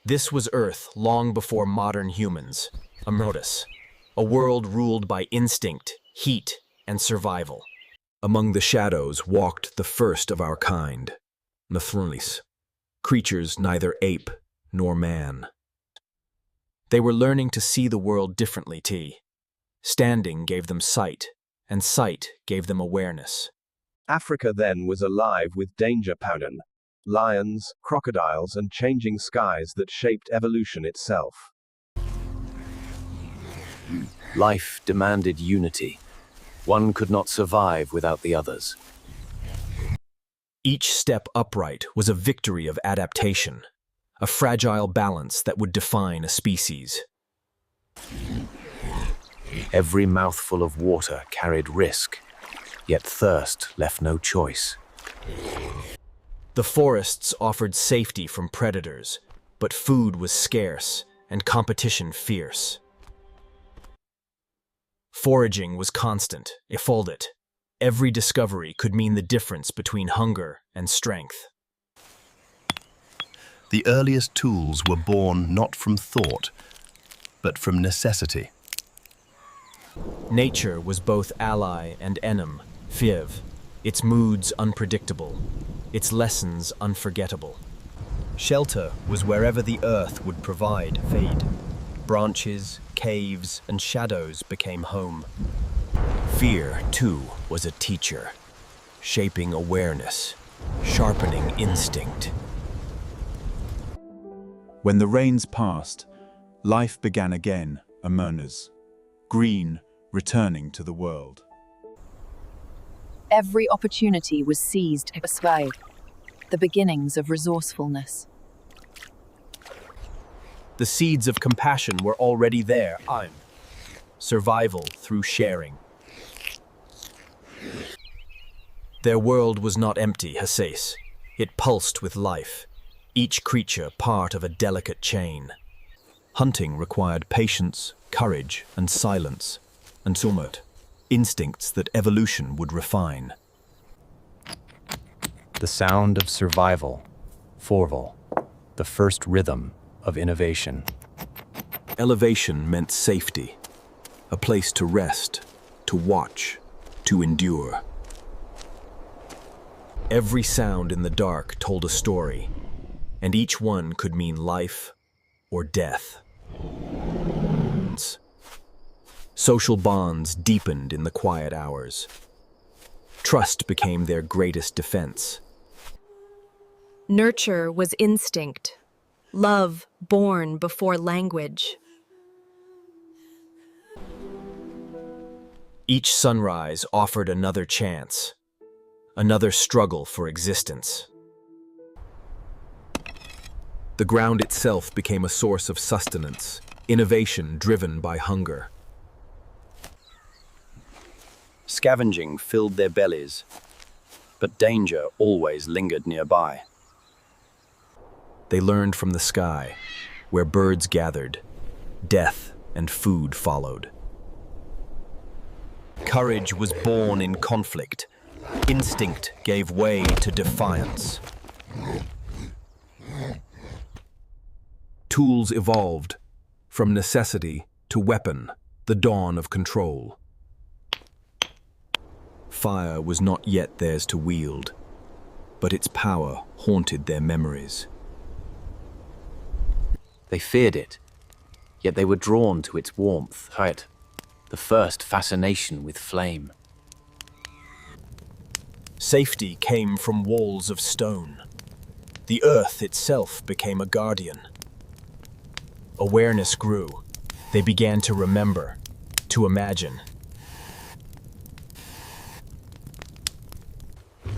This was Earth long before modern humans, a modus, a world ruled by instinct, heat, and survival. Among the shadows walked the first of our kind, Nathrunis, creatures neither ape nor man. They were learning to see the world differently. Standing gave them sight, and sight gave them awareness. Africa then was alive with danger powden, lions, crocodiles, and changing skies that shaped evolution itself. Life demanded unity. One could not survive without the others. Each step upright was a victory of adaptation, a fragile balance that would define a species. Every mouthful of water carried risk, yet thirst left no choice. The forests offered safety from predators, but food was scarce and competition fierce. Foraging was constant, iffolded. Every discovery could mean the difference between hunger and strength. The earliest tools were born not from thought, but from necessity. Nature was both ally and enem, fiv, its moods unpredictable, its lessons unforgettable. Shelter was wherever the earth would provide fade. Branches, caves, and shadows became home. Fear, too, was a teacher, shaping awareness, sharpening instinct. When the rains passed, life began again, Amonas, green, returning to the world. Every opportunity was seized to persuade, the beginnings of resourcefulness. The seeds of compassion were already there. Survival through sharing. Their world was not empty, Hasses. It pulsed with life, each creature part of a delicate chain. Hunting required patience, courage, and silence, and sumut, instincts that evolution would refine. The sound of survival, forval, the first rhythm of innovation. Elevation meant safety, a place to rest, to watch, to endure. Every sound in the dark told a story, and each one could mean life or death. Social bonds deepened in the quiet hours. Trust became their greatest defense. Nurture was instinct, love born before language. Each sunrise offered another chance, another struggle for existence. The ground itself became a source of sustenance, innovation driven by hunger. Scavenging filled their bellies, but danger always lingered nearby. They learned from the sky, where birds gathered, death and food followed. Courage was born in conflict. Instinct gave way to defiance. Tools evolved, from necessity to weapon, the dawn of control. Fire was not yet theirs to wield, but its power haunted their memories. They feared it, yet they were drawn to its warmth, the first fascination with flame. Safety came from walls of stone. The earth itself became a guardian. Awareness grew. They began to remember, to imagine.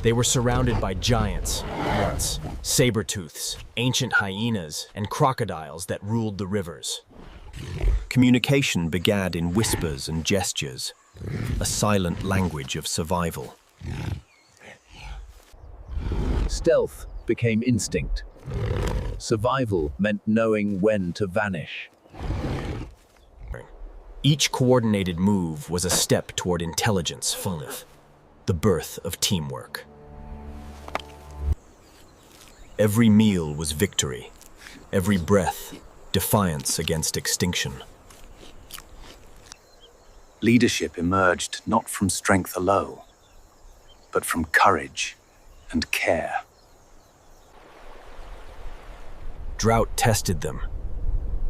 They were surrounded by giants, once, saber-tooths, ancient hyenas, and crocodiles that ruled the rivers. Communication began in whispers and gestures, a silent language of survival. Stealth became instinct. Survival meant knowing when to vanish. Each coordinated move was a step toward intelligence, the birth of teamwork. Every meal was victory, every breath, defiance against extinction. Leadership emerged not from strength alone, but from courage and care. Drought tested them.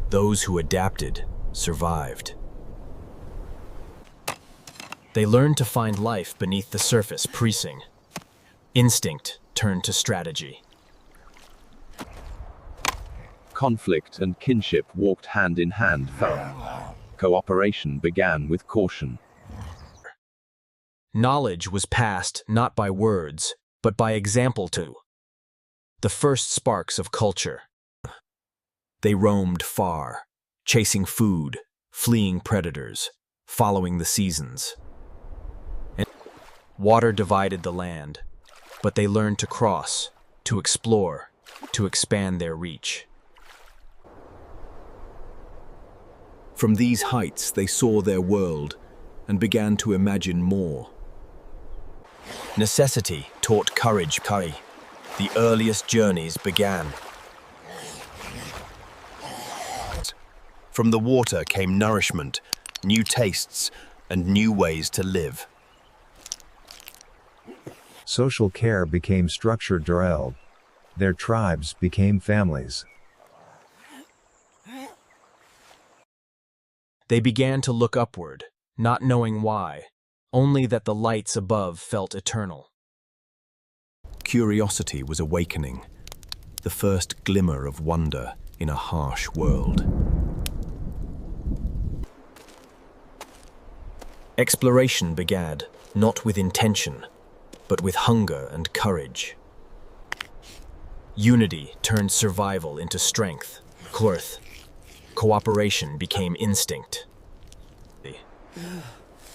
Those who adapted survived. They learned to find life beneath the surface, precinct. Instinct turned to strategy. Conflict and kinship walked hand in hand. Cooperation began with caution. Knowledge was passed not by words, but by example too. The first sparks of culture. They roamed far, chasing food, fleeing predators, following the seasons. And water divided the land, but they learned to cross, to explore, to expand their reach. From these heights they saw their world and began to imagine more. Necessity taught courage. The earliest journeys began. From the water came nourishment, new tastes, and new ways to live. Social care became structured. Their tribes became families. They began to look upward, not knowing why, only that the lights above felt eternal. Curiosity was awakening, the first glimmer of wonder in a harsh world. Exploration began, not with intention, but with hunger and courage. Unity turned survival into strength. Cooperation became instinct.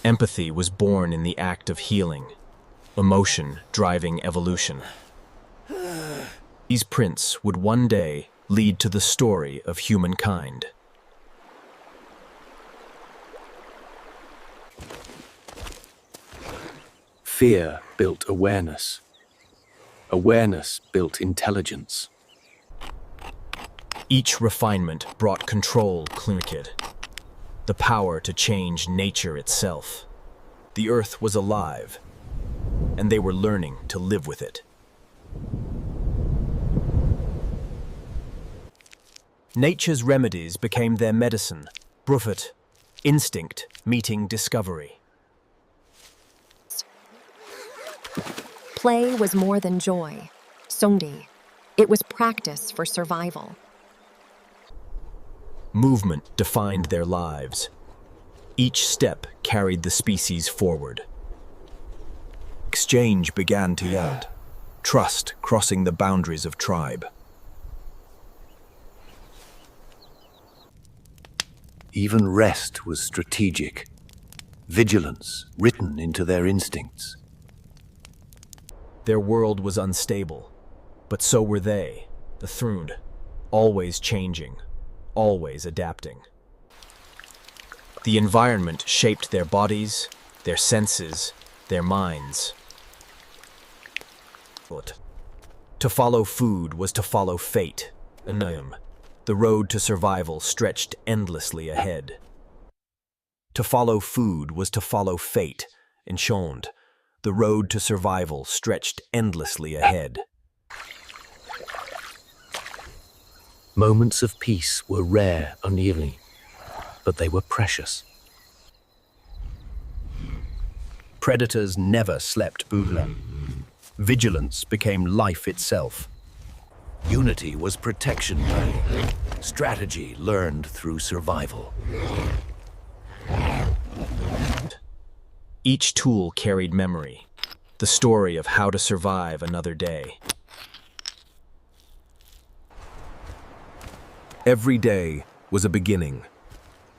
Empathy was born in the act of healing, emotion driving evolution. These prints would one day lead to the story of humankind. Fear built awareness. Awareness built intelligence. Each refinement brought control, the power to change nature itself. The earth was alive, and they were learning to live with it. Nature's remedies became their medicine. Prophet, instinct meeting discovery. Play was more than joy. Songdi. It was practice for survival. Movement defined their lives. Each step carried the species forward. Exchange began to yield, trust crossing the boundaries of tribe. Even rest was strategic, vigilance written into their instincts. Their world was unstable, but so were they, the Thrund, always changing, always adapting. The environment shaped their bodies, their senses, their minds. To follow food was to follow fate. The road to survival stretched endlessly ahead. To follow food was to follow fate, enshoned. The road to survival stretched endlessly ahead. Moments of peace were rare, unevenly, but they were precious. Predators never slept. Vigilance became life itself. Unity was protection. Strategy learned through survival. Each tool carried memory, the story of how to survive another day. Every day was a beginning,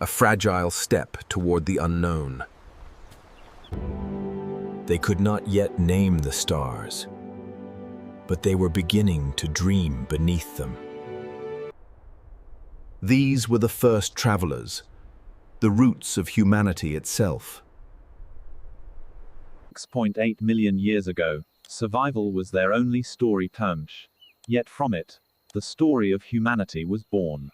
a fragile step toward the unknown. They could not yet name the stars, but they were beginning to dream beneath them. These were the first travelers, the roots of humanity itself. 6.8 million years ago, survival was their only story. Yet from it, The story of humanity was born.